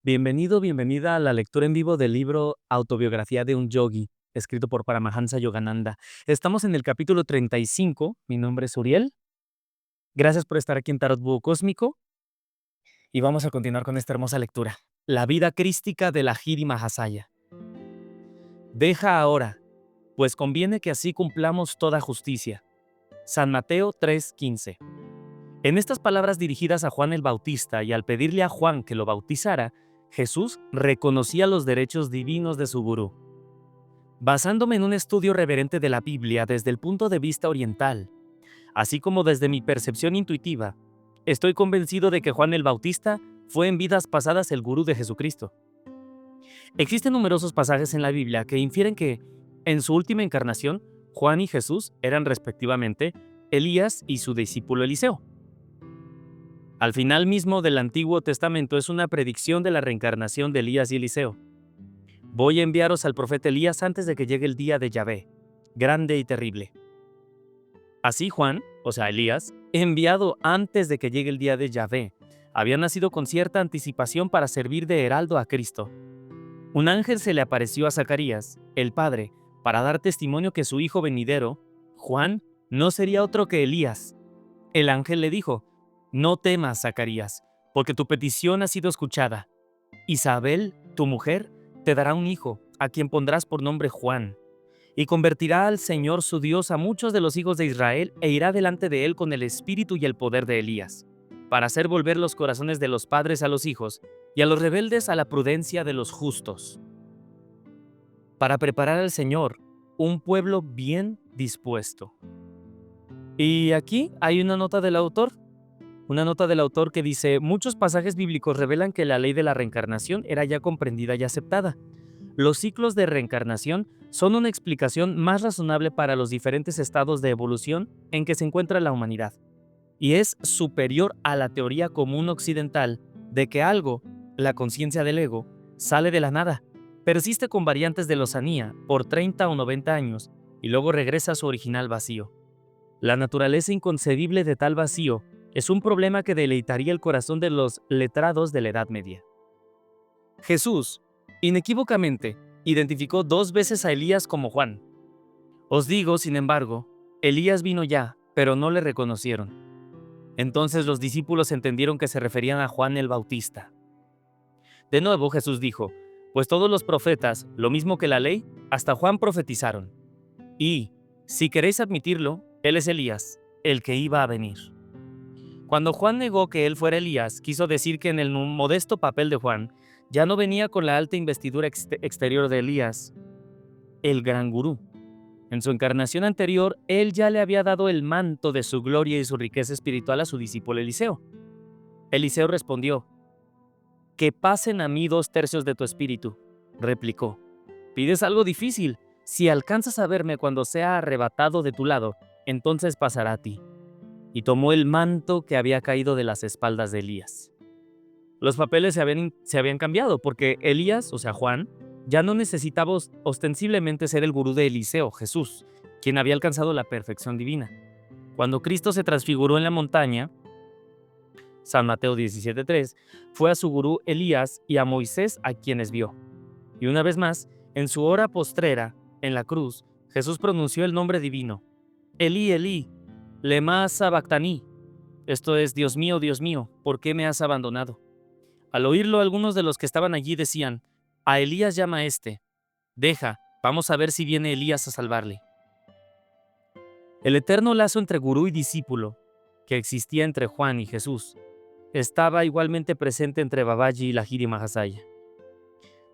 Bienvenido, bienvenida a la lectura en vivo del libro Autobiografía de un Yogi, escrito por Paramahansa Yogananda. Estamos en el capítulo 35. Mi nombre es Uriel. Gracias por estar aquí en Tarot Búho Cósmico y vamos a continuar con esta hermosa lectura. La vida crística de la Giri Mahasaya. Deja ahora, pues conviene que así cumplamos toda justicia. San Mateo 3:15. En estas palabras dirigidas a Juan el Bautista y al pedirle a Juan que lo bautizara, Jesús reconocía los derechos divinos de su gurú. Basándome en un estudio reverente de la Biblia desde el punto de vista oriental, así como desde mi percepción intuitiva, estoy convencido de que Juan el Bautista fue en vidas pasadas el gurú de Jesucristo. Existen numerosos pasajes en la Biblia que infieren que, en su última encarnación, Juan y Jesús eran respectivamente Elías y su discípulo Eliseo. Al final mismo del Antiguo Testamento es una predicción de la reencarnación de Elías y Eliseo. Voy a enviaros al profeta Elías antes de que llegue el día de Yahvé, grande y terrible. Así Juan, o sea Elías, enviado antes de que llegue el día de Yahvé, había nacido con cierta anticipación para servir de heraldo a Cristo. Un ángel se le apareció a Zacarías, el padre, para dar testimonio que su hijo venidero, Juan, no sería otro que Elías. El ángel le dijo: no temas, Zacarías, porque tu petición ha sido escuchada. Isabel, tu mujer, te dará un hijo, a quien pondrás por nombre Juan, y convertirá al Señor su Dios a muchos de los hijos de Israel e irá delante de él con el espíritu y el poder de Elías, para hacer volver los corazones de los padres a los hijos y a los rebeldes a la prudencia de los justos, para preparar al Señor un pueblo bien dispuesto. Y aquí hay una nota del autor. Una nota del autor que dice: muchos pasajes bíblicos revelan que la ley de la reencarnación era ya comprendida y aceptada. Los ciclos de reencarnación son una explicación más razonable para los diferentes estados de evolución en que se encuentra la humanidad, y es superior a la teoría común occidental de que algo, la conciencia del ego, sale de la nada, persiste con variantes de lozanía por 30 o 90 años y luego regresa a su original vacío. La naturaleza inconcebible de tal vacío es un problema que deleitaría el corazón de los letrados de la Edad Media. Jesús, inequívocamente, identificó 2 veces a Elías como Juan. Os digo, sin embargo, Elías vino ya, pero no le reconocieron. Entonces los discípulos entendieron que se referían a Juan el Bautista. De nuevo Jesús dijo: pues todos los profetas, lo mismo que la ley, hasta Juan profetizaron. Y, si queréis admitirlo, él es Elías, el que iba a venir. Cuando Juan negó que él fuera Elías, quiso decir que en el modesto papel de Juan ya no venía con la alta investidura exterior de Elías, el gran gurú. En su encarnación anterior, él ya le había dado el manto de su gloria y su riqueza espiritual a su discípulo Eliseo. Eliseo respondió: que pasen a mí 2/3 de tu espíritu, replicó. Pides algo difícil. Si alcanzas a verme cuando sea arrebatado de tu lado, entonces pasará a ti. Y tomó el manto que había caído de las espaldas de Elías. Los papeles se habían cambiado porque Elías, o sea Juan, ya no necesitaba ostensiblemente ser el gurú de Eliseo, Jesús, quien había alcanzado la perfección divina. Cuando Cristo se transfiguró en la montaña, San Mateo 17:3, fue a su gurú Elías y a Moisés a quienes vio. Y una vez más, en su hora postrera, en la cruz, Jesús pronunció el nombre divino: Elí, Elí, lema sabactaní. Esto es: Dios mío, ¿por qué me has abandonado? Al oírlo, algunos de los que estaban allí decían: a Elías llama este. Deja, vamos a ver si viene Elías a salvarle. El eterno lazo entre gurú y discípulo, que existía entre Juan y Jesús, estaba igualmente presente entre Babaji y la Giri Mahasaya.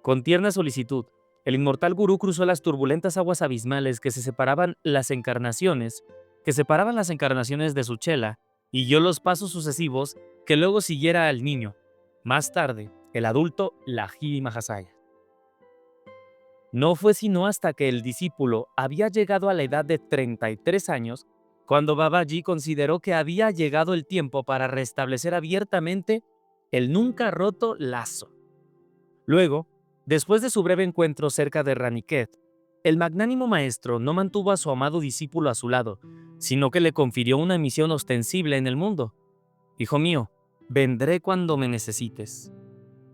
Con tierna solicitud, el inmortal gurú cruzó las turbulentas aguas abismales que separaban las encarnaciones de su chela, y guió los pasos sucesivos que luego siguiera al niño, más tarde, el adulto, la Giri Mahasaya. No fue sino hasta que el discípulo había llegado a la edad de 33 años, cuando Babaji consideró que había llegado el tiempo para restablecer abiertamente el nunca roto lazo. Luego, después de su breve encuentro cerca de Raniquet, el magnánimo maestro no mantuvo a su amado discípulo a su lado, sino que le confirió una misión ostensible en el mundo. Hijo mío, vendré cuando me necesites.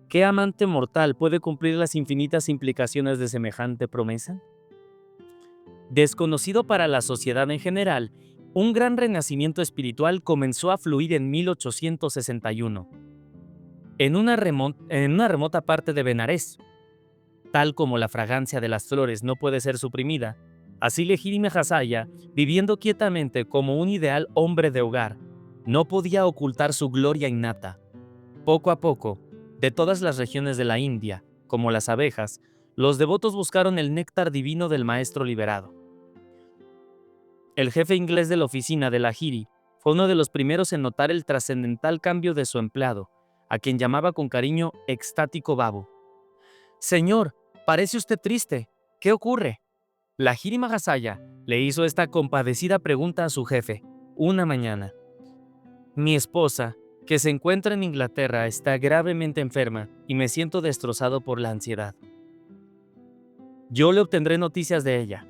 ¿Qué amante mortal puede cumplir las infinitas implicaciones de semejante promesa? Desconocido para la sociedad en general, un gran renacimiento espiritual comenzó a fluir en 1861, en una remota parte de Benarés. Tal como la fragancia de las flores no puede ser suprimida, así Lejiri Mahasaya, viviendo quietamente como un ideal hombre de hogar, no podía ocultar su gloria innata. Poco a poco, de todas las regiones de la India, como las abejas, los devotos buscaron el néctar divino del maestro liberado. El jefe inglés de la oficina de Lahiri fue uno de los primeros en notar el trascendental cambio de su empleado, a quien llamaba con cariño Extático Babu. «Señor, parece usted triste. ¿Qué ocurre?». Lahiri Mahasaya le hizo esta compadecida pregunta a su jefe una mañana. «Mi esposa, que se encuentra en Inglaterra, está gravemente enferma y me siento destrozado por la ansiedad. Yo le obtendré noticias de ella».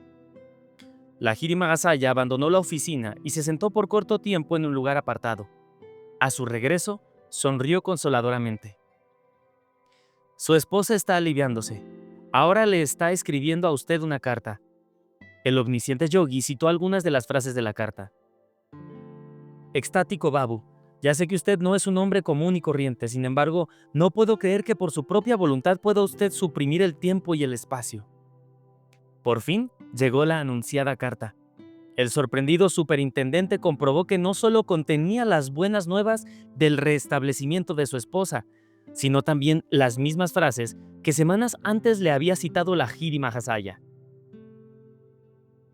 Lahiri Mahasaya abandonó la oficina y se sentó por corto tiempo en un lugar apartado. A su regreso, sonrió consoladoramente. Su esposa está aliviándose. Ahora le está escribiendo a usted una carta. El omnisciente yogi citó algunas de las frases de la carta. Extático Babu, ya sé que usted no es un hombre común y corriente, sin embargo, no puedo creer que por su propia voluntad pueda usted suprimir el tiempo y el espacio. Por fin, llegó la anunciada carta. El sorprendido superintendente comprobó que no solo contenía las buenas nuevas del restablecimiento de su esposa, sino también las mismas frases que semanas antes le había citado Lahiri Mahasaya.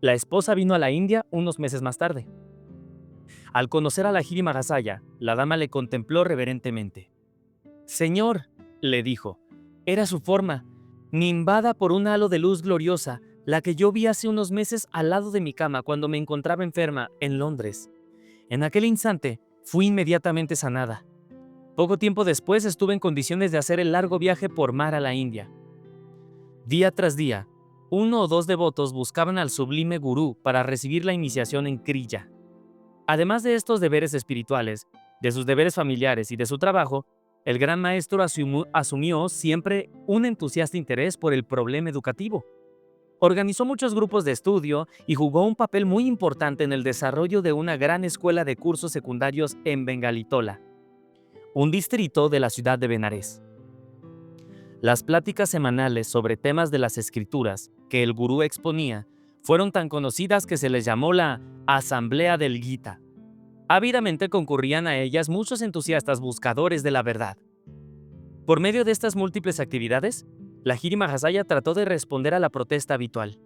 La esposa vino a la India unos meses más tarde. Al conocer a Lahiri Mahasaya, la dama le contempló reverentemente. «Señor», le dijo, «era su forma, nimbada por un halo de luz gloriosa, la que yo vi hace unos meses al lado de mi cama cuando me encontraba enferma en Londres. En aquel instante, fui inmediatamente sanada. Poco tiempo después estuve en condiciones de hacer el largo viaje por mar a la India. Día tras día, 1 o 2 devotos buscaban al sublime gurú para recibir la iniciación en Kriya. Además de estos deberes espirituales, de sus deberes familiares y de su trabajo, el gran maestro asumió siempre un entusiasta interés por el problema educativo. Organizó muchos grupos de estudio y jugó un papel muy importante en el desarrollo de una gran escuela de cursos secundarios en Bengalitola, un distrito de la ciudad de Benarés. Las pláticas semanales sobre temas de las escrituras que el gurú exponía fueron tan conocidas que se les llamó la Asamblea del Gita. Ávidamente concurrían a ellas muchos entusiastas buscadores de la verdad. Por medio de estas múltiples actividades, Lahiri Mahasaya trató de responder a la protesta habitual.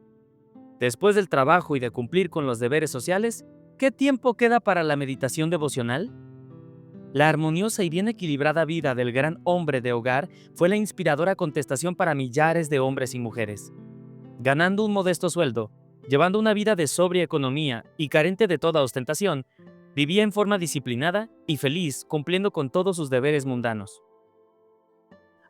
Después del trabajo y de cumplir con los deberes sociales, ¿qué tiempo queda para la meditación devocional? La armoniosa y bien equilibrada vida del gran hombre de hogar fue la inspiradora contestación para millares de hombres y mujeres. Ganando un modesto sueldo, llevando una vida de sobria economía y carente de toda ostentación, vivía en forma disciplinada y feliz cumpliendo con todos sus deberes mundanos.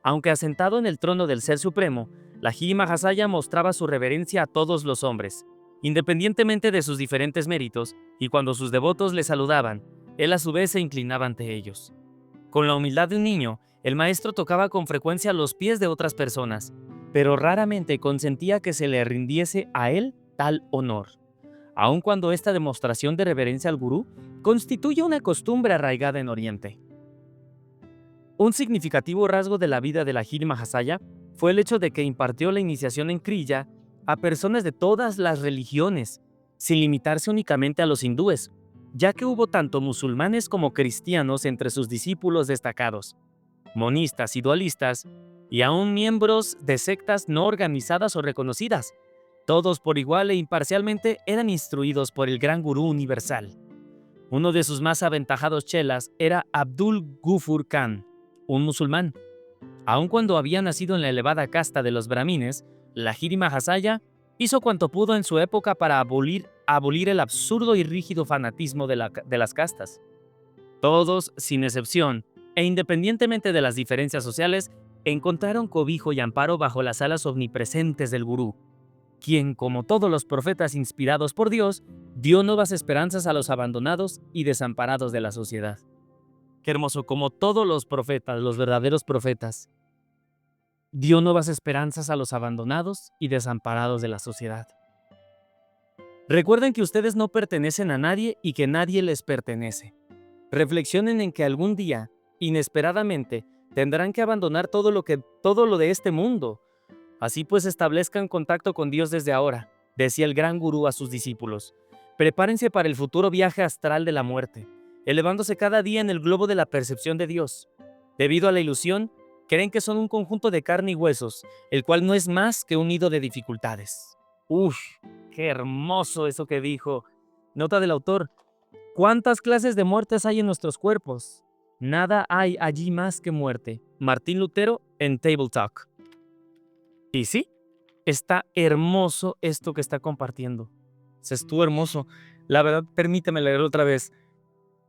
Aunque asentado en el trono del Ser Supremo, Lahiri Mahasaya mostraba su reverencia a todos los hombres, independientemente de sus diferentes méritos, y cuando sus devotos le saludaban, él a su vez se inclinaba ante ellos. Con la humildad de un niño, el maestro tocaba con frecuencia los pies de otras personas, pero raramente consentía que se le rindiese a él tal honor, aun cuando esta demostración de reverencia al gurú constituye una costumbre arraigada en Oriente. Un significativo rasgo de la vida de Lahiri Mahasaya fue el hecho de que impartió la iniciación en Kriya a personas de todas las religiones, sin limitarse únicamente a los hindúes, ya que hubo tanto musulmanes como cristianos entre sus discípulos destacados, monistas y dualistas, y aún miembros de sectas no organizadas o reconocidas. Todos por igual e imparcialmente eran instruidos por el gran gurú universal. Uno de sus más aventajados chelas era Abdul Gufur Khan, un musulmán. Aun cuando había nacido en la elevada casta de los brahmines, Lahiri Mahasaya hizo cuanto pudo en su época para abolir el absurdo y rígido fanatismo de las castas. Todos, sin excepción, e independientemente de las diferencias sociales, encontraron cobijo y amparo bajo las alas omnipresentes del gurú, quien, como todos los profetas inspirados por Dios, dio nuevas esperanzas a los abandonados y desamparados de la sociedad. Qué hermoso, como todos los profetas, los verdaderos profetas, dio nuevas esperanzas a los abandonados y desamparados de la sociedad. Recuerden que ustedes no pertenecen a nadie y que nadie les pertenece. Reflexionen en que algún día, inesperadamente, tendrán que abandonar todo lo de este mundo. Así pues, establezcan contacto con Dios desde ahora, decía el gran gurú a sus discípulos. Prepárense para el futuro viaje astral de la muerte, elevándose cada día en el globo de la percepción de Dios. Debido a la ilusión, creen que son un conjunto de carne y huesos, el cual no es más que un nido de dificultades. ¡Uf! ¡Qué hermoso eso que dijo! Nota del autor. ¿Cuántas clases de muertes hay en nuestros cuerpos? Nada hay allí más que muerte. Martín Lutero en Table Talk. Y sí, está hermoso esto que está compartiendo. Estuvo hermoso. La verdad, permíteme leerlo otra vez.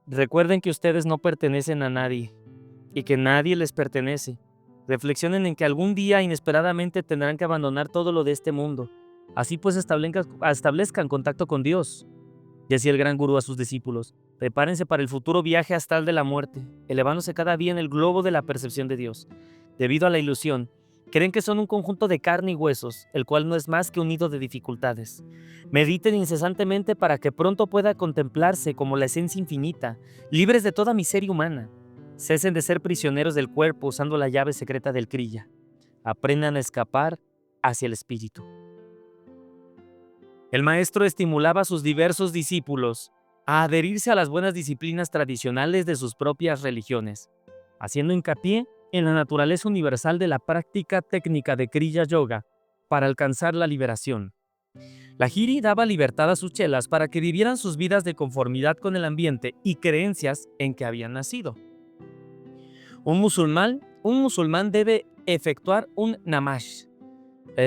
Recuerden que ustedes no pertenecen a nadie y que nadie les pertenece. Reflexionen en que algún día inesperadamente tendrán que abandonar todo lo de este mundo. Así pues establezcan contacto con Dios. Decía el gran gurú a sus discípulos. Prepárense para el futuro viaje astral de la muerte, elevándose cada día en el globo de la percepción de Dios. Debido a la ilusión, creen que son un conjunto de carne y huesos, el cual no es más que un nido de dificultades. Mediten incesantemente para que pronto pueda contemplarse como la esencia infinita, libres de toda miseria humana. Cesen de ser prisioneros del cuerpo usando la llave secreta del Kriya. Aprendan a escapar hacia el espíritu. El maestro estimulaba a sus diversos discípulos a adherirse a las buenas disciplinas tradicionales de sus propias religiones, haciendo hincapié en la naturaleza universal de la práctica técnica de Kriya Yoga para alcanzar la liberación. Lahiri daba libertad a sus chelas para que vivieran sus vidas de conformidad con el ambiente y creencias en que habían nacido. Un musulmán debe efectuar un namash.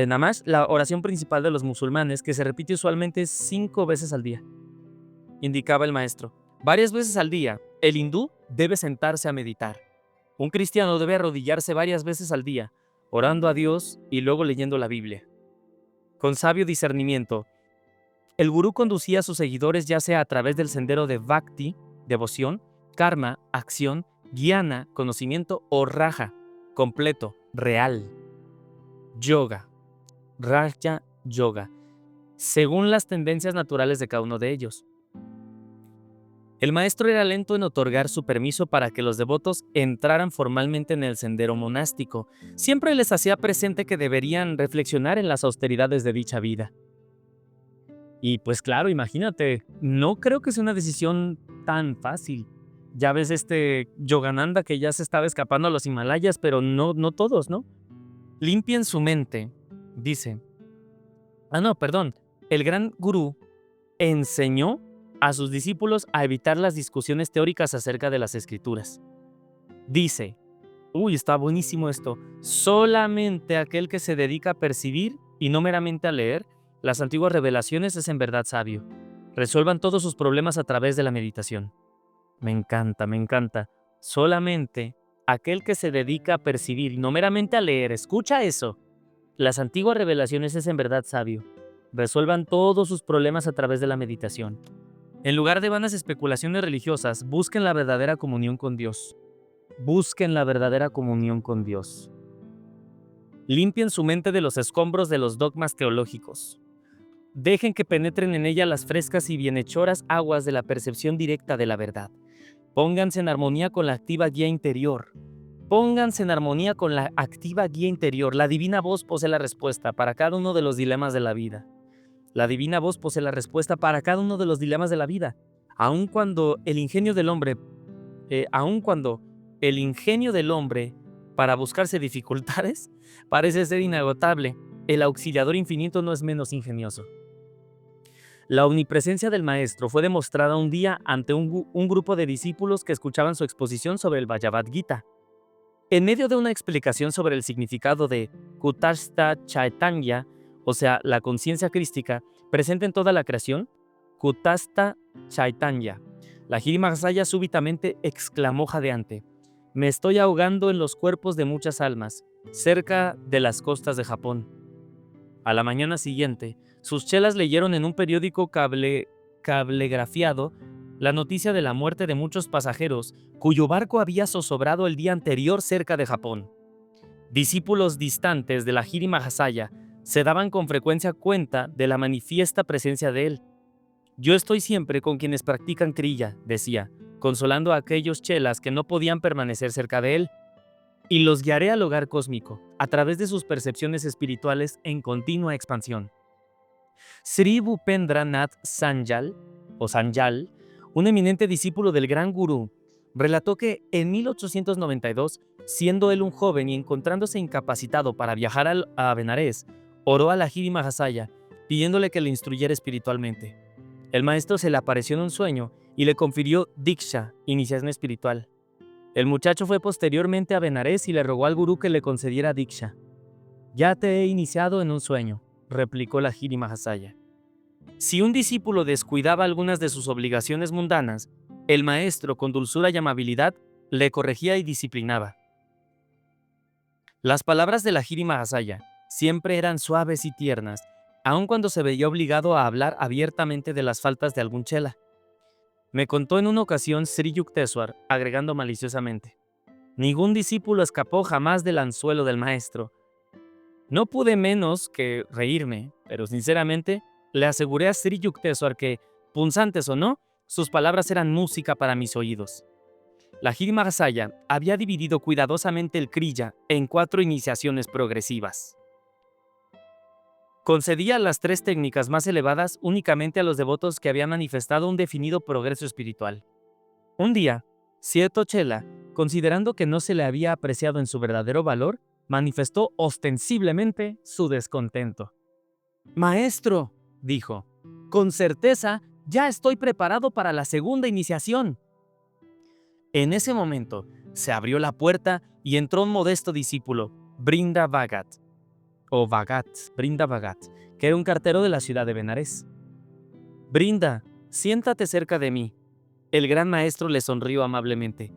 Namash, la oración principal de los musulmanes, que se repite usualmente 5 veces al día, indicaba el maestro. Varias veces al día, el hindú debe sentarse a meditar. Un cristiano debe arrodillarse varias veces al día, orando a Dios y luego leyendo la Biblia. Con sabio discernimiento, el gurú conducía a sus seguidores ya sea a través del sendero de Bhakti, devoción, Karma, acción, Jnana, conocimiento, o Raja, completo, real. Yoga, Raja Yoga, según las tendencias naturales de cada uno de ellos. El maestro era lento en otorgar su permiso para que los devotos entraran formalmente en el sendero monástico. Siempre les hacía presente que deberían reflexionar en las austeridades de dicha vida. Y pues claro, imagínate, no creo que sea una decisión tan fácil. Ya ves Yogananda que ya se estaba escapando a los Himalayas, pero no todos, ¿no? Limpien su mente, dice. El gran gurú enseñó a sus discípulos a evitar las discusiones teóricas acerca de las escrituras. Dice, está buenísimo esto, solamente aquel que se dedica a percibir y no meramente a leer las antiguas revelaciones es en verdad sabio. Resuelvan todos sus problemas a través de la meditación. Me encanta. Solamente aquel que se dedica a percibir y no meramente a leer, escucha eso. Las antiguas revelaciones es en verdad sabio. Resuelvan todos sus problemas a través de la meditación. En lugar de vanas especulaciones religiosas, busquen la verdadera comunión con Dios. Busquen la verdadera comunión con Dios. Limpien su mente de los escombros de los dogmas teológicos. Dejen que penetren en ella las frescas y bienhechoras aguas de la percepción directa de la verdad. Pónganse en armonía con la activa guía interior. La divina voz posee la respuesta para cada uno de los dilemas de la vida. Aun cuando el ingenio del hombre para buscarse dificultades parece ser inagotable, el auxiliador infinito no es menos ingenioso. La omnipresencia del maestro fue demostrada un día ante un grupo de discípulos que escuchaban su exposición sobre el Bhagavad Gita. En medio de una explicación sobre el significado de Kutastha Chaitanya, o sea, la conciencia crística, presente en toda la creación, Kutastha Chaitanya, Lahiri Mahasaya súbitamente exclamó jadeante: «Me estoy ahogando en los cuerpos de muchas almas, cerca de las costas de Japón». A la mañana siguiente, sus chelas leyeron en un periódico cablegrafiado la noticia de la muerte de muchos pasajeros cuyo barco había zozobrado el día anterior cerca de Japón. Discípulos distantes de la Lahiri Mahasaya se daban con frecuencia cuenta de la manifiesta presencia de él. Yo estoy siempre con quienes practican kriya, decía, consolando a aquellos chelas que no podían permanecer cerca de él, y los guiaré al hogar cósmico, a través de sus percepciones espirituales en continua expansión. Sri Bhupendra Nath Sanjal, o Sanjal, un eminente discípulo del gran gurú, relató que en 1892, siendo él un joven y encontrándose incapacitado para viajar a Benares, oró a la Lahiri Mahasaya, pidiéndole que le instruyera espiritualmente. El maestro se le apareció en un sueño y le confirió Diksha, iniciación espiritual. El muchacho fue posteriormente a Benares y le rogó al gurú que le concediera Diksha. Ya te he iniciado en un sueño, replicó la Lahiri Mahasaya. Si un discípulo descuidaba algunas de sus obligaciones mundanas, el maestro, con dulzura y amabilidad, le corregía y disciplinaba. Las palabras de la Lahiri Mahasaya siempre eran suaves y tiernas, aun cuando se veía obligado a hablar abiertamente de las faltas de algún chela. Me contó en una ocasión Sri Yukteswar, agregando maliciosamente: ningún discípulo escapó jamás del anzuelo del maestro. No pude menos que reírme, pero sinceramente le aseguré a Sri Yukteswar que, punzantes o no, sus palabras eran música para mis oídos. La Lahiri Mahasaya había dividido cuidadosamente el kriya en 4 iniciaciones progresivas. Concedía las 3 técnicas más elevadas únicamente a los devotos que habían manifestado un definido progreso espiritual. Un día, cierto chela, considerando que no se le había apreciado en su verdadero valor, manifestó ostensiblemente su descontento. «Maestro», dijo, «con certeza ya estoy preparado para la segunda iniciación». En ese momento, se abrió la puerta y entró un modesto discípulo, Brinda Bhagat, Brinda Bhagat, que era un cartero de la ciudad de Benares. «Brinda, siéntate cerca de mí». El gran maestro le sonrió amablemente.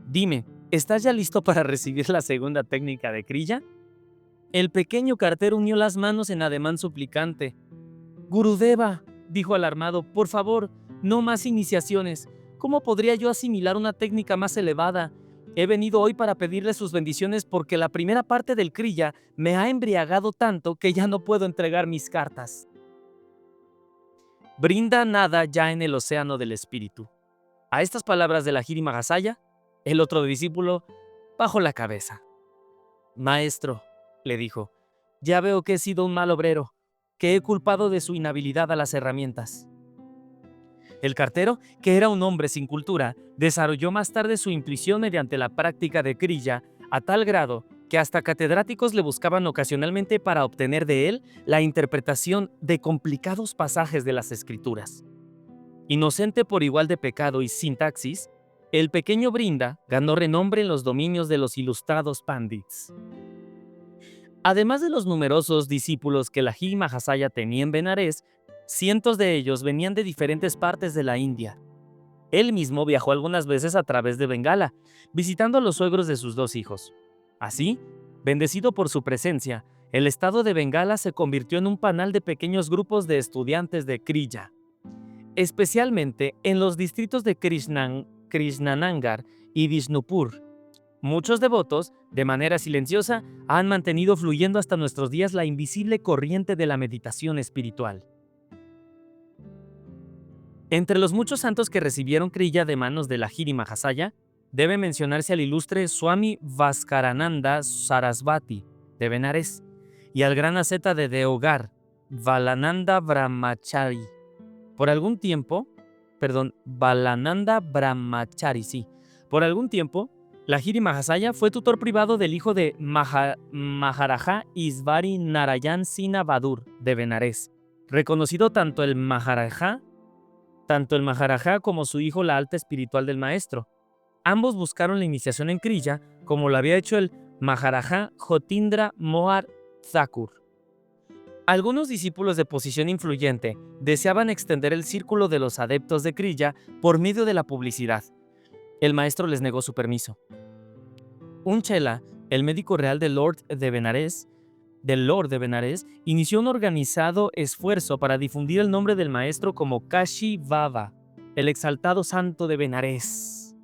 «Dime, ¿estás ya listo para recibir la segunda técnica de kriya?» El pequeño cartero unió las manos en ademán suplicante. «Gurudeva», dijo alarmado, «por favor, no más iniciaciones. ¿Cómo podría yo asimilar una técnica más elevada? He venido hoy para pedirle sus bendiciones porque la primera parte del kriya me ha embriagado tanto que ya no puedo entregar mis cartas». Brinda nada ya en el océano del espíritu. A estas palabras de la Lahiri Mahasaya, el otro discípulo bajó la cabeza. «Maestro», le dijo, «ya veo que he sido un mal obrero, que he culpado de su inhabilidad a las herramientas». El cartero, que era un hombre sin cultura, desarrolló más tarde su intuición mediante la práctica de kriya a tal grado que hasta catedráticos le buscaban ocasionalmente para obtener de él la interpretación de complicados pasajes de las escrituras. Inocente por igual de pecado y sintaxis, el pequeño Brinda ganó renombre en los dominios de los ilustrados pandits. Además de los numerosos discípulos que la Lahiri Mahasaya tenía en Benares, cientos de ellos venían de diferentes partes de la India. Él mismo viajó algunas veces a través de Bengala, visitando a los suegros de sus 2 hijos. Así, bendecido por su presencia, el estado de Bengala se convirtió en un panal de pequeños grupos de estudiantes de kriya, especialmente en los distritos de Krishnanagar y Vishnupur. Muchos devotos, de manera silenciosa, han mantenido fluyendo hasta nuestros días la invisible corriente de la meditación espiritual. Entre los muchos santos que recibieron kriya de manos de la Lahiri Mahasaya, debe mencionarse al ilustre Swami Bhaskarananda Sarasvati, de Benares, y al gran asceta de Deogar, Balananda Brahmachari. Por algún tiempo, la Lahiri Mahasaya fue tutor privado del hijo de Maharaja Isvari Narayan Sina Bahadur, de Benares. Reconocido tanto el Maharaja como su hijo la alta espiritual del maestro. Ambos buscaron la iniciación en kriya, como lo había hecho el Maharaja Jotindra Mohar Thakur. Algunos discípulos de posición influyente deseaban extender el círculo de los adeptos de kriya por medio de la publicidad. El maestro les negó su permiso. Un chela, el médico real del Lord de Benares, inició un organizado esfuerzo para difundir el nombre del maestro como Kashi Baba, el exaltado santo de Benares.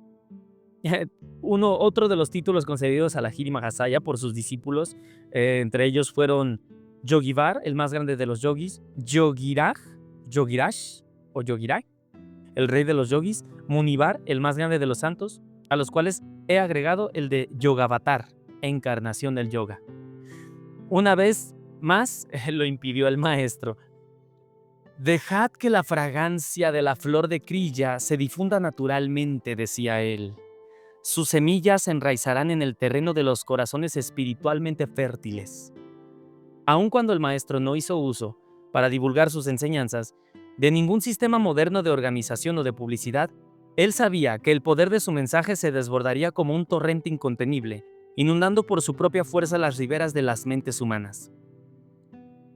Otro de los títulos concedidos a Lahiri Mahasaya por sus discípulos, entre ellos fueron Yogivar, el más grande de los yogis, Yogirash o Yogirai, el rey de los yogis, Munivar, el más grande de los santos, a los cuales he agregado el de Yogavatar, encarnación del yoga. Una vez más lo impidió el maestro. Dejad que la fragancia de la flor de crilla se difunda naturalmente, decía él. Sus semillas se enraizarán en el terreno de los corazones espiritualmente fértiles. Aun cuando el maestro no hizo uso, para divulgar sus enseñanzas, de ningún sistema moderno de organización o de publicidad, él sabía que el poder de su mensaje se desbordaría como un torrente incontenible, inundando por su propia fuerza las riberas de las mentes humanas.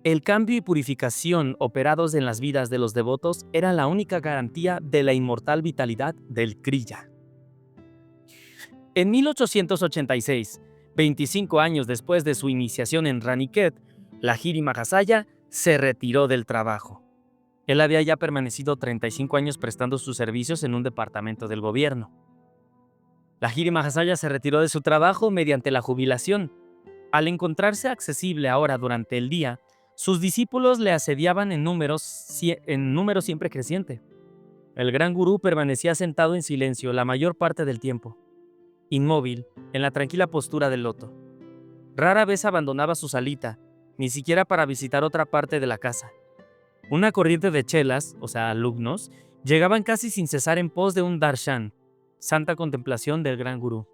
El cambio y purificación operados en las vidas de los devotos era la única garantía de la inmortal vitalidad del Kriya. En 1886, 25 años después de su iniciación en Raniket, Lahiri Mahasaya se retiró del trabajo. Él había ya permanecido 35 años prestando sus servicios en un departamento del gobierno. Lahiri Mahasaya se retiró de su trabajo mediante la jubilación. Al encontrarse accesible ahora durante el día, sus discípulos le asediaban en número siempre creciente. El gran gurú permanecía sentado en silencio la mayor parte del tiempo, inmóvil, en la tranquila postura del loto. Rara vez abandonaba su salita, ni siquiera para visitar otra parte de la casa. Una corriente de chelas, o sea, alumnos, llegaban casi sin cesar en pos de un darshan, santa contemplación del gran gurú.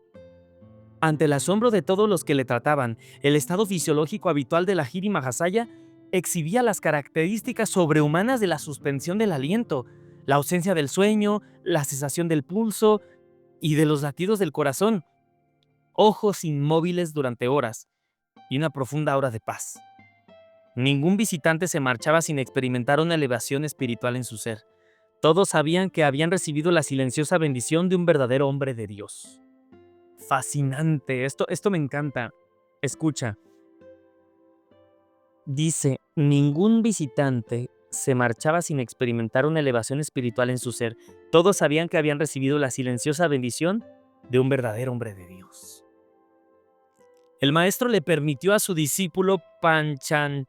Ante el asombro de todos los que le trataban, el estado fisiológico habitual de Lahiri Mahasaya exhibía las características sobrehumanas de la suspensión del aliento, la ausencia del sueño, la cesación del pulso y de los latidos del corazón, ojos inmóviles durante horas y una profunda aura de paz. Ningún visitante se marchaba sin experimentar una elevación espiritual en su ser. Todos sabían que habían recibido la silenciosa bendición de un verdadero hombre de Dios. Fascinante, esto me encanta. Escucha. Dice, ningún visitante se marchaba sin experimentar una elevación espiritual en su ser. Todos sabían que habían recibido la silenciosa bendición de un verdadero hombre de Dios. El maestro le permitió a su discípulo Panchanon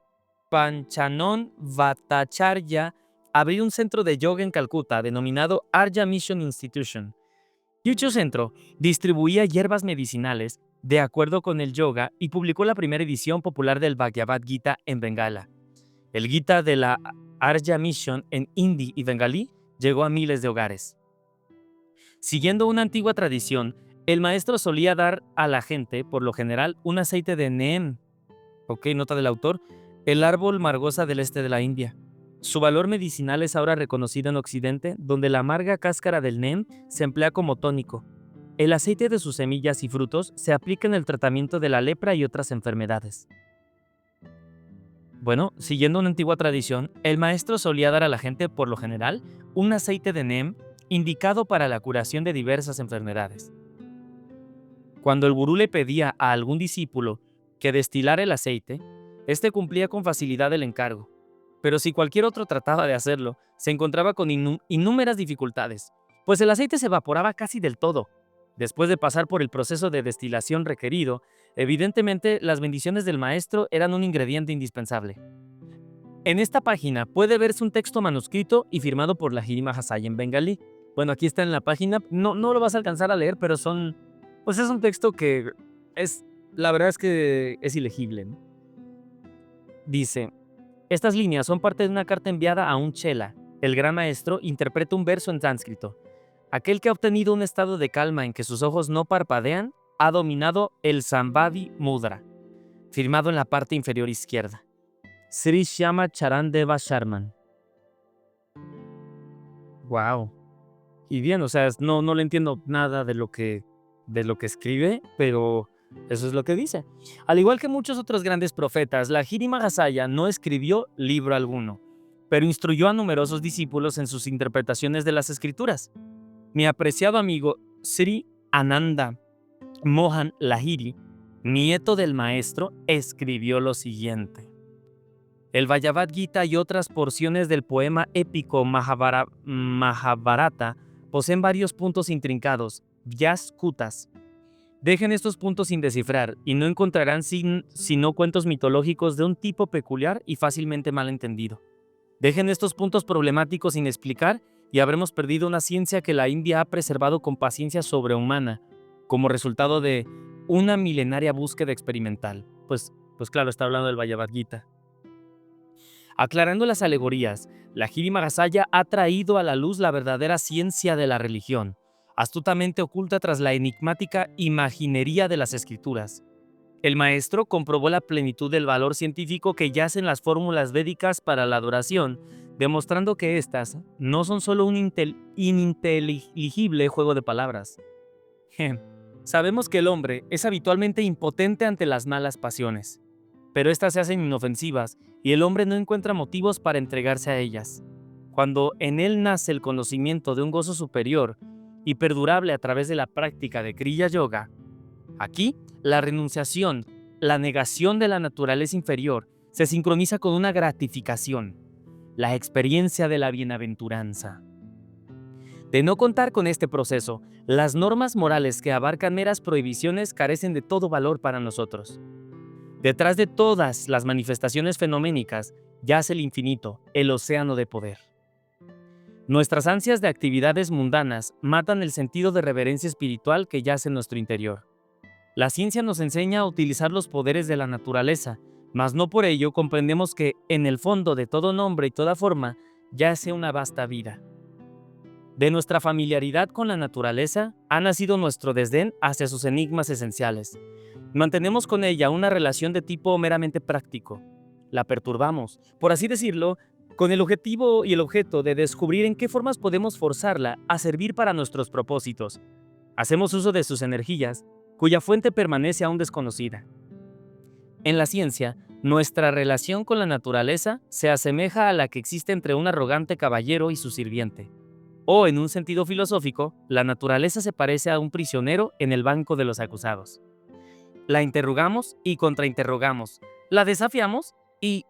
Bhattacharya abrir un centro de yoga en Calcuta denominado Arya Mission Institution. Dicho centro distribuía hierbas medicinales de acuerdo con el yoga y publicó la primera edición popular del Bhagavad Gita en Bengala. El Gita de la Arya Mission en hindi y bengalí llegó a miles de hogares. Siguiendo una antigua tradición, el maestro solía dar a la gente, por lo general, un aceite de neem, nota del autor, el árbol margosa del este de la India. Su valor medicinal es ahora reconocido en Occidente, donde la amarga cáscara del neem se emplea como tónico. El aceite de sus semillas y frutos se aplica en el tratamiento de la lepra y otras enfermedades. Bueno, siguiendo una antigua tradición, el maestro solía dar a la gente, por lo general, un aceite de neem indicado para la curación de diversas enfermedades. Cuando el gurú le pedía a algún discípulo que destilara el aceite, este cumplía con facilidad el encargo. Pero si cualquier otro trataba de hacerlo, se encontraba con innúmeras dificultades, pues el aceite se evaporaba casi del todo. Después de pasar por el proceso de destilación requerido, evidentemente las bendiciones del maestro eran un ingrediente indispensable. En esta página puede verse un texto manuscrito y firmado por Lahiri Mahasaya en bengalí. Bueno, aquí está en la página, no lo vas a alcanzar a leer, pero es un texto que la verdad es que es ilegible, ¿no? Dice, estas líneas son parte de una carta enviada a un chela. El gran maestro interpreta un verso en sánscrito. Aquel que ha obtenido un estado de calma en que sus ojos no parpadean, ha dominado el Sambhavi Mudra, firmado en la parte inferior izquierda. Sri Shyama Charandeva Sharman. Wow. Y bien, no le entiendo nada de lo que escribe, pero eso es lo que dice. Al igual que muchos otros grandes profetas, Lahiri Mahasaya no escribió libro alguno, pero instruyó a numerosos discípulos en sus interpretaciones de las escrituras. Mi apreciado amigo Sri Ananda Mohan Lahiri, nieto del maestro, escribió lo siguiente. El Bhagavad Gita y otras porciones del poema épico Mahabharata poseen varios puntos intrincados Vyas-Kutas. Dejen estos puntos sin descifrar y no encontrarán sino cuentos mitológicos de un tipo peculiar y fácilmente malentendido. Dejen estos puntos problemáticos sin explicar y habremos perdido una ciencia que la India ha preservado con paciencia sobrehumana, como resultado de una milenaria búsqueda experimental. Pues claro, está hablando del Bhagavad Gita. Aclarando las alegorías, la Giri-Magasaya ha traído a la luz la verdadera ciencia de la religión, astutamente oculta tras la enigmática imaginería de las escrituras. El maestro comprobó la plenitud del valor científico que yace en las fórmulas védicas para la adoración, demostrando que éstas no son solo un ininteligible juego de palabras. Sabemos que el hombre es habitualmente impotente ante las malas pasiones, pero éstas se hacen inofensivas y el hombre no encuentra motivos para entregarse a ellas. Cuando en él nace el conocimiento de un gozo superior y perdurable a través de la práctica de Kriya Yoga, aquí la renunciación, la negación de la naturaleza inferior, se sincroniza con una gratificación, la experiencia de la bienaventuranza. De no contar con este proceso, las normas morales que abarcan meras prohibiciones carecen de todo valor para nosotros. Detrás de todas las manifestaciones fenoménicas yace el infinito, el océano de poder. Nuestras ansias de actividades mundanas matan el sentido de reverencia espiritual que yace en nuestro interior. La ciencia nos enseña a utilizar los poderes de la naturaleza, mas no por ello comprendemos que en el fondo de todo nombre y toda forma yace una vasta vida. De nuestra familiaridad con la naturaleza ha nacido nuestro desdén hacia sus enigmas esenciales. Mantenemos con ella una relación de tipo meramente práctico. La perturbamos, por así decirlo, con el objetivo y el objeto de descubrir en qué formas podemos forzarla a servir para nuestros propósitos. Hacemos uso de sus energías, cuya fuente permanece aún desconocida. En la ciencia, nuestra relación con la naturaleza se asemeja a la que existe entre un arrogante caballero y su sirviente. O, en un sentido filosófico, la naturaleza se parece a un prisionero en el banco de los acusados. La interrogamos y contrainterrogamos, la desafiamos y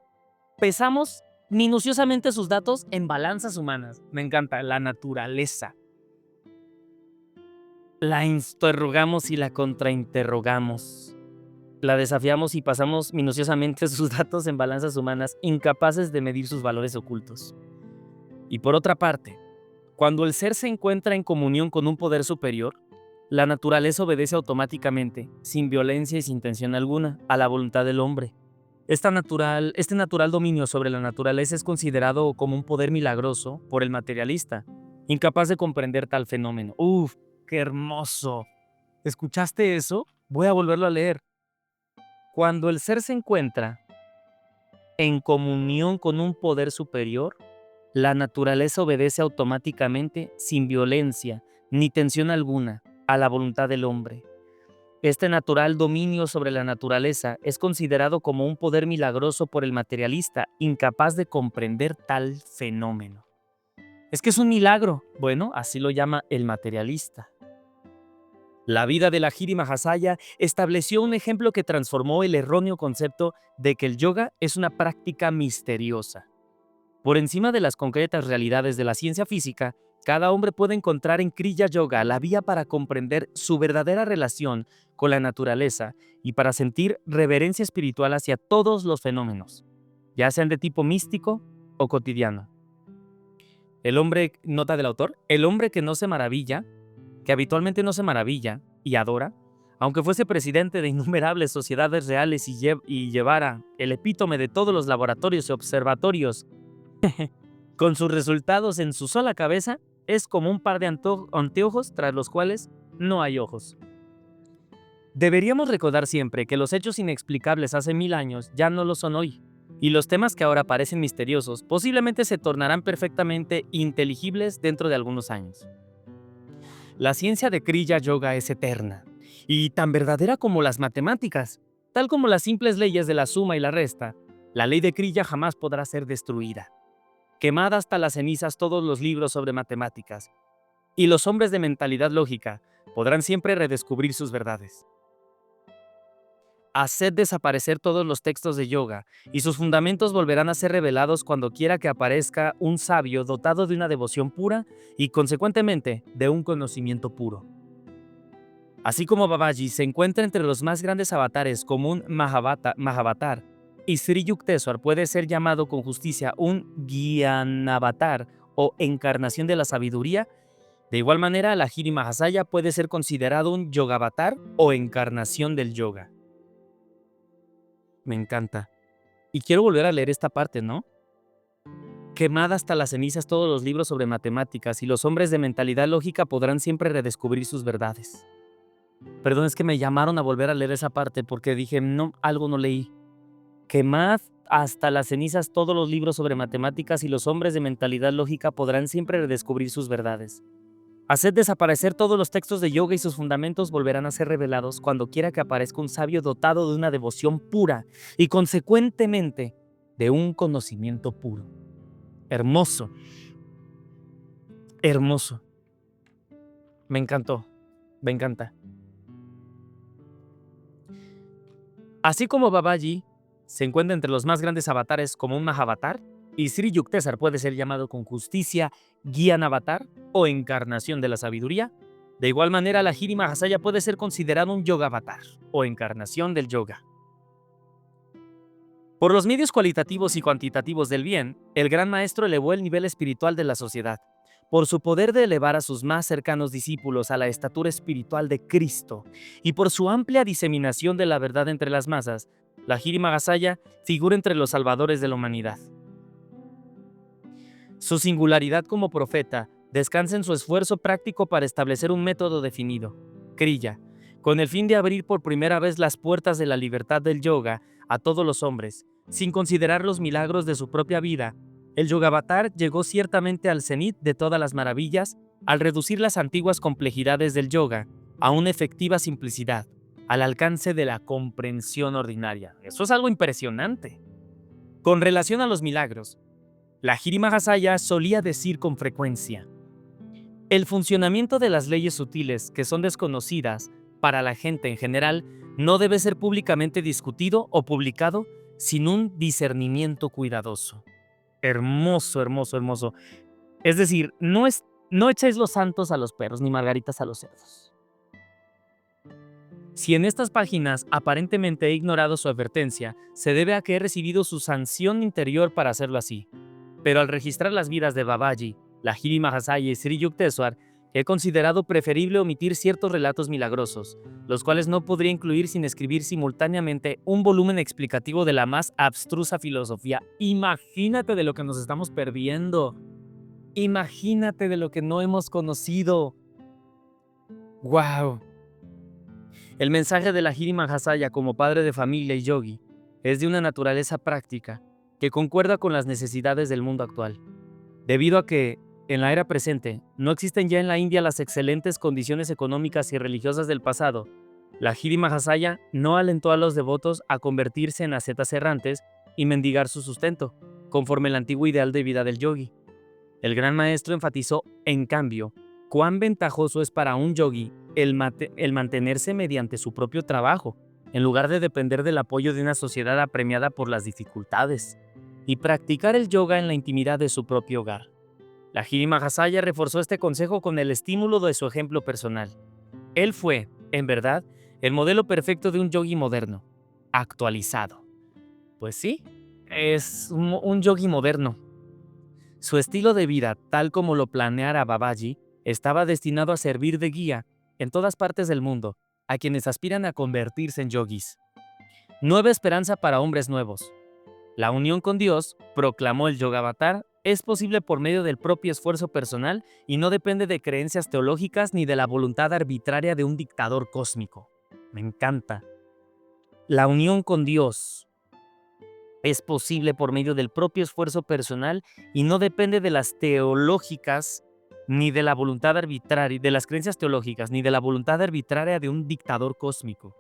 pesamos minuciosamente sus datos en balanzas humanas. Me encanta, la naturaleza. La interrogamos y la contrainterrogamos. La desafiamos y pasamos minuciosamente sus datos en balanzas humanas, incapaces de medir sus valores ocultos. Y por otra parte, cuando el ser se encuentra en comunión con un poder superior, la naturaleza obedece automáticamente, sin violencia y sin tensión alguna, a la voluntad del hombre. Este natural dominio sobre la naturaleza es considerado como un poder milagroso por el materialista, incapaz de comprender tal fenómeno. ¡Uf! ¡Qué hermoso! ¿Escuchaste eso? Voy a volverlo a leer. Cuando el ser se encuentra en comunión con un poder superior, la naturaleza obedece automáticamente, sin violencia ni tensión alguna, a la voluntad del hombre. Este natural dominio sobre la naturaleza es considerado como un poder milagroso por el materialista, incapaz de comprender tal fenómeno. Es que es un milagro. Bueno, así lo llama el materialista. La vida de la Giri-Mahasaya estableció un ejemplo que transformó el erróneo concepto de que el yoga es una práctica misteriosa. Por encima de las concretas realidades de la ciencia física, cada hombre puede encontrar en Kriya Yoga la vía para comprender su verdadera relación con la naturaleza y para sentir reverencia espiritual hacia todos los fenómenos, ya sean de tipo místico o cotidiano. El hombre, nota del autor, el hombre que habitualmente no se maravilla y adora, aunque fuese presidente de innumerables sociedades reales y llevara el epítome de todos los laboratorios y observatorios con sus resultados en su sola cabeza, es como un par de anteojos tras los cuales no hay ojos. Deberíamos recordar siempre que los hechos inexplicables hace 1000 años ya no lo son hoy, y los temas que ahora parecen misteriosos posiblemente se tornarán perfectamente inteligibles dentro de algunos años. La ciencia de Kriya Yoga es eterna, y tan verdadera como las matemáticas. Tal como las simples leyes de la suma y la resta, la ley de Kriya jamás podrá ser destruida. Quemada hasta las cenizas todos los libros sobre matemáticas, y los hombres de mentalidad lógica podrán siempre redescubrir sus verdades. Haced desaparecer todos los textos de yoga, y sus fundamentos volverán a ser revelados cuando quiera que aparezca un sabio dotado de una devoción pura y, consecuentemente, de un conocimiento puro. Así como Babaji se encuentra entre los más grandes avatares como un Mahavatar, y Sri Yukteswar puede ser llamado con justicia un Gyanavatar o encarnación de la sabiduría, de igual manera Lahiri Mahasaya puede ser considerado un Yogavatar o encarnación del yoga. Me encanta. Y quiero volver a leer esta parte, ¿no? Quemad hasta las cenizas todos los libros sobre matemáticas y los hombres de mentalidad lógica podrán siempre redescubrir sus verdades. Perdón, es que me llamaron a volver a leer esa parte porque dije, no, algo no leí. Quemad hasta las cenizas todos los libros sobre matemáticas y los hombres de mentalidad lógica podrán siempre redescubrir sus verdades. Haced desaparecer todos los textos de yoga y sus fundamentos volverán a ser revelados cuando quiera que aparezca un sabio dotado de una devoción pura y consecuentemente de un conocimiento puro. Hermoso. Hermoso. Me encantó. Me encanta. Así como Babaji se encuentra entre los más grandes avatares como un Mahavatar, y Sri Yukteswar puede ser llamado con justicia Gyanavatar o encarnación de la sabiduría, de igual manera Lahiri Mahasaya puede ser considerado un Yogavatar o encarnación del yoga. Por los medios cualitativos y cuantitativos del bien, el Gran Maestro elevó el nivel espiritual de la sociedad. Por su poder de elevar a sus más cercanos discípulos a la estatura espiritual de Cristo y por su amplia diseminación de la verdad entre las masas, Lahiri Mahasaya figura entre los salvadores de la humanidad. Su singularidad como profeta descansa en su esfuerzo práctico para establecer un método definido, Kriya, con el fin de abrir por primera vez las puertas de la libertad del yoga a todos los hombres, sin considerar los milagros de su propia vida. El Yogavatar llegó ciertamente al cenit de todas las maravillas al reducir las antiguas complejidades del yoga a una efectiva simplicidad, al alcance de la comprensión ordinaria. Eso es algo impresionante. Con relación a los milagros, Lahiri Mahasaya solía decir con frecuencia: el funcionamiento de las leyes sutiles que son desconocidas para la gente en general no debe ser públicamente discutido o publicado sin un discernimiento cuidadoso. Hermoso, hermoso, hermoso. Es decir, no echéis los santos a los perros ni margaritas a los cerdos. Si en estas páginas aparentemente he ignorado su advertencia, se debe a que he recibido su sanción interior para hacerlo así. Pero al registrar las vidas de Babaji, Lahiri Mahasaya y Sri Yukteswar, he considerado preferible omitir ciertos relatos milagrosos, los cuales no podría incluir sin escribir simultáneamente un volumen explicativo de la más abstrusa filosofía. Imagínate de lo que nos estamos perdiendo. Imagínate de lo que no hemos conocido. ¡Wow! El mensaje de Lahiri Mahasaya como padre de familia y yogi es de una naturaleza práctica que concuerda con las necesidades del mundo actual. Debido a que, en la era presente, no existen ya en la India las excelentes condiciones económicas y religiosas del pasado, Lahiri Mahasaya no alentó a los devotos a convertirse en ascetas errantes y mendigar su sustento, conforme el antiguo ideal de vida del yogi. El gran maestro enfatizó, en cambio, cuán ventajoso es para un yogi el mantenerse mediante su propio trabajo, en lugar de depender del apoyo de una sociedad apremiada por las dificultades, y practicar el yoga en la intimidad de su propio hogar. Lahiri Mahasaya reforzó este consejo con el estímulo de su ejemplo personal. Él fue, en verdad, el modelo perfecto de un yogi moderno, actualizado. Pues sí, es un yogi moderno. Su estilo de vida, tal como lo planeara Babaji, estaba destinado a servir de guía en todas partes del mundo a quienes aspiran a convertirse en yogis. Nueva esperanza para hombres nuevos. La unión con Dios, proclamó el Yogavatar, es posible por medio del propio esfuerzo personal y no depende de creencias teológicas ni de la voluntad arbitraria de un dictador cósmico. Me encanta. La unión con Dios es posible por medio del propio esfuerzo personal y no depende de las teológicas ni de la voluntad arbitraria, de las creencias teológicas, ni de la voluntad arbitraria de un dictador cósmico.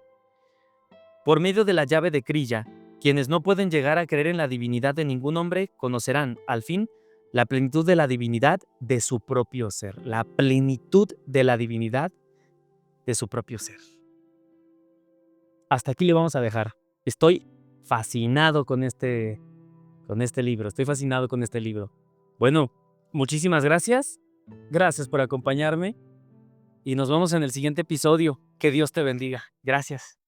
Por medio de la llave de Kriya, quienes no pueden llegar a creer en la divinidad de ningún hombre conocerán, al fin, la plenitud de la divinidad de su propio ser. La plenitud de la divinidad de su propio ser. Hasta aquí le vamos a dejar. Estoy fascinado con este libro. Estoy fascinado con este libro. Bueno, muchísimas gracias. Gracias por acompañarme. Y nos vemos en el siguiente episodio. Que Dios te bendiga. Gracias.